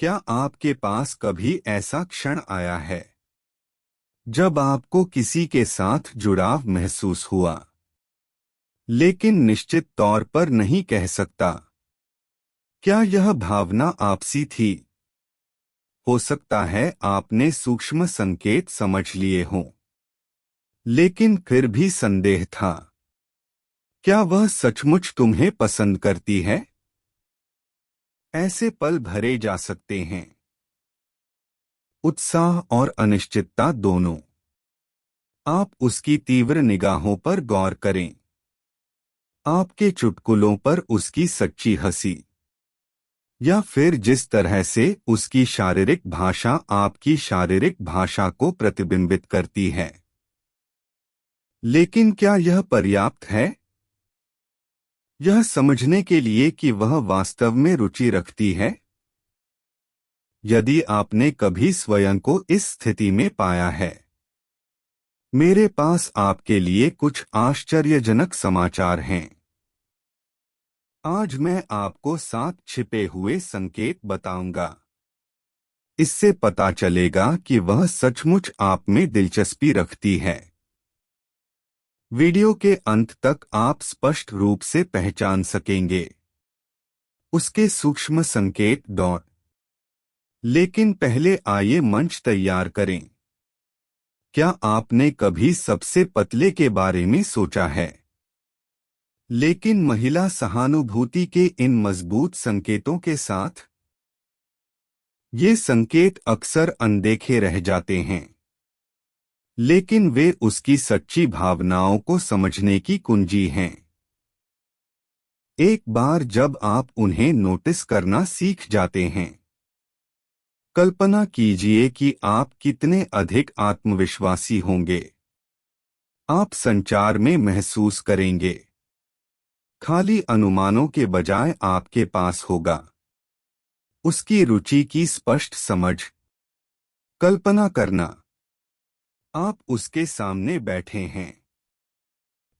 क्या आपके पास कभी ऐसा क्षण आया है जब आपको किसी के साथ जुड़ाव महसूस हुआ, लेकिन निश्चित तौर पर नहीं कह सकता? क्या यह भावना आपसी थी? हो सकता है आपने सूक्ष्म संकेत समझ लिए हों, लेकिन फिर भी संदेह था। क्या वह सचमुच तुम्हें पसंद करती है? ऐसे पल भरे जा सकते हैं, उत्साह और अनिश्चितता दोनों। आप उसकी तीव्र निगाहों पर गौर करें, आपके चुटकुलों पर उसकी सच्ची हंसी, या फिर जिस तरह से उसकी शारीरिक भाषा आपकी शारीरिक भाषा को प्रतिबिंबित करती है। लेकिन क्या यह पर्याप्त है यह समझने के लिए कि वह वास्तव में रुचि रखती है? यदि आपने कभी स्वयं को इस स्थिति में पाया है, मेरे पास आपके लिए कुछ आश्चर्यजनक समाचार हैं। आज मैं आपको 7 छिपे हुए संकेत बताऊंगा। इससे पता चलेगा कि वह सचमुच आप में दिलचस्पी रखती है। वीडियो के अंत तक आप स्पष्ट रूप से पहचान सकेंगे उसके सूक्ष्म संकेत। लेकिन पहले आइए मंच तैयार करें। क्या आपने कभी सबसे पतले के बारे में सोचा है? लेकिन महिला सहानुभूति के इन मजबूत संकेतों के साथ, ये संकेत अक्सर अनदेखे रह जाते हैं, लेकिन वे उसकी सच्ची भावनाओं को समझने की कुंजी हैं। एक बार जब आप उन्हें नोटिस करना सीख जाते हैं, कल्पना कीजिए कि आप कितने अधिक आत्मविश्वासी होंगे। आप संचार में महसूस करेंगे, खाली अनुमानों के बजाय आपके पास होगा उसकी रुचि की स्पष्ट समझ। कल्पना करना, आप उसके सामने बैठे हैं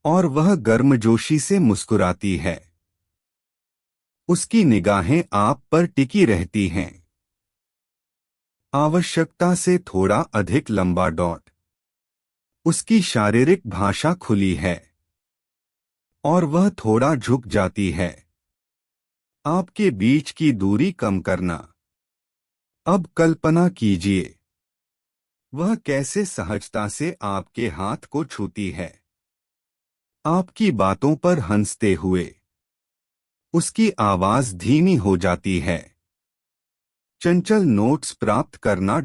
और वह गर्मजोशी से मुस्कुराती है। उसकी निगाहें आप पर टिकी रहती हैं, आवश्यकता से थोड़ा अधिक लंबा। उसकी शारीरिक भाषा खुली है और वह थोड़ा झुक जाती है। आपके बीच की दूरी कम करना। अब कल्पना कीजिए वह कैसे सहजता से आपके हाथ को छूती है, आपकी बातों पर हंसते हुए। उसकी आवाज धीमी हो जाती है। चंचल नोट्स प्राप्त करना।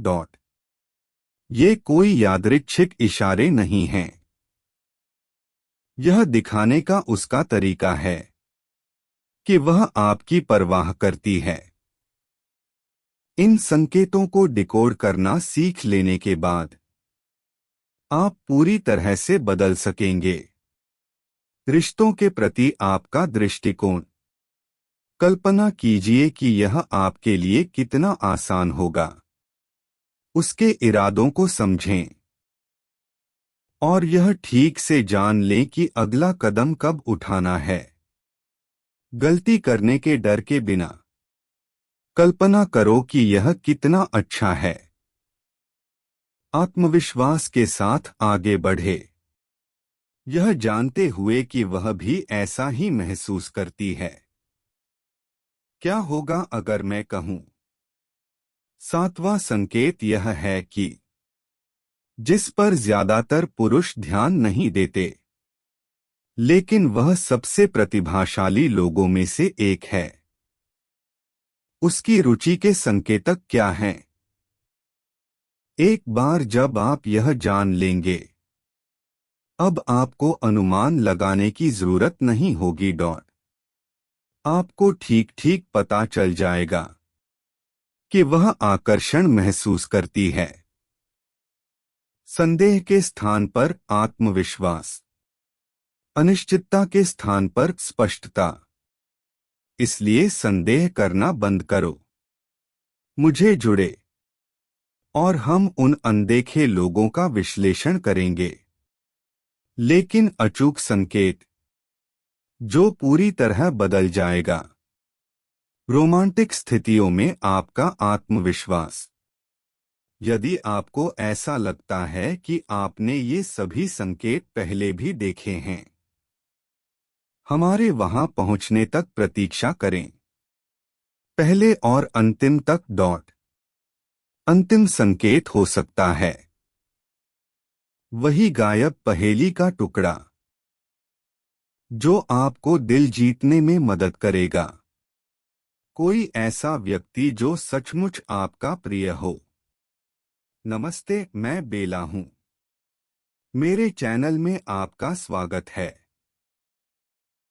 ये कोई यादृच्छिक इशारे नहीं हैं। यह दिखाने का उसका तरीका है कि वह आपकी परवाह करती है। इन संकेतों को डिकोड करना सीख लेने के बाद, आप पूरी तरह से बदल सकेंगे रिश्तों के प्रति आपका दृष्टिकोण। कल्पना कीजिए कि यह आपके लिए कितना आसान होगा। उसके इरादों को समझें और यह ठीक से जान लें कि अगला कदम कब उठाना है। गलती करने के डर के बिना, कल्पना करो कि यह कितना अच्छा है। आत्मविश्वास के साथ आगे बढ़े, यह जानते हुए कि वह भी ऐसा ही महसूस करती है। क्या होगा अगर मैं कहूं? 7वां संकेत यह है कि जिस पर ज्यादातर पुरुष ध्यान नहीं देते, लेकिन वह सबसे प्रतिभाशाली लोगों में से एक है। उसकी रुचि के संकेतक क्या हैं? एक बार जब आप यह जान लेंगे, अब आपको अनुमान लगाने की जरूरत नहीं होगी। आपको ठीक ठीक पता चल जाएगा कि वह आकर्षण महसूस करती है। संदेह के स्थान पर आत्मविश्वास, अनिश्चितता के स्थान पर स्पष्टता। इसलिए संदेह करना बंद करो। मुझे जुड़े और हम उन अनदेखे लोगों का विश्लेषण करेंगे, लेकिन अचूक संकेत जो पूरी तरह बदल जाएगा। रोमांटिक स्थितियों में आपका आत्मविश्वास। यदि आपको ऐसा लगता है कि आपने ये सभी संकेत पहले भी देखे हैं, हमारे वहां पहुंचने तक प्रतीक्षा करें। पहले और अंतिम तक डॉट। अंतिम संकेत हो सकता है वही गायब पहेली का टुकड़ा जो आपको दिल जीतने में मदद करेगा। कोई ऐसा व्यक्ति जो सचमुच आपका प्रिय हो। नमस्ते, मैं बेला हूं। मेरे चैनल में आपका स्वागत है।